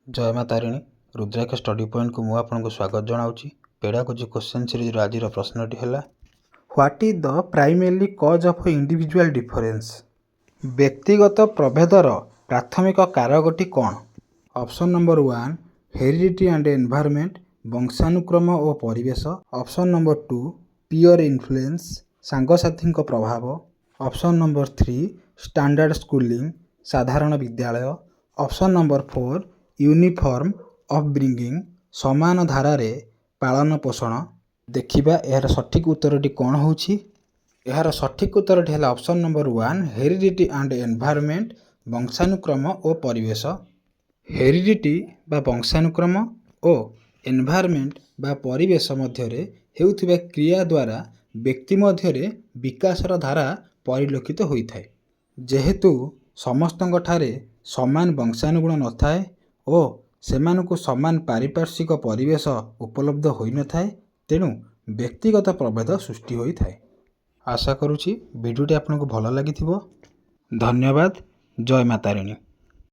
जय माँ तारिणी रुद्राक्ष study point को मुझे आपको स्वागत जनाऊँगी। पेड़ाकुची क्वेश्चन सीरीज आज प्रश्नटी है what is the primary cause of individual difference. व्यक्तिगत प्रभेदर प्राथमिक कारकटी कौन। Option number 1 heredity and environment वंशानुक्रम और परिवेश। ऑप्शन नंबर 2 पीयर इन्फ्लुएंस सांगसाथी प्रभाव। ऑप्शन नंबर 3 स्टैंडर्ड स्कूलिंग साधारण विद्यालय। ऑप्शन नंबर 4 यूनिफॉर्म अपब्रिंगिंग समान धारारे पालन पोषण। देखिबा यार सठिक उत्तरटी कौन होछि। यार सठिक उत्तरटी है option number 1 heredity and environment वंशानुक्रम और परिवेश। हेरिडिटी बा वंशानुक्रम और एनवायरनमेंट बा परिवेश मध्यरे हेउथिबा क्रिया द्वारा व्यक्ति मध्यरे विकासर धारा परिलक्षित होइथाय। जेहेतु समस्तଙ୍କ ठारे समान वंशानुगुण नथाए ओ सेमानकु समान पारिपार्श्विक परिवेश उपलब्ध होई नथाए, तेणु व्यक्तिगत प्रभेद सृष्टि होई थाए। आशा करुछि वीडियोटी आपनको भल लागिथिबो। धन्यवाद। जय माँ तारिणी।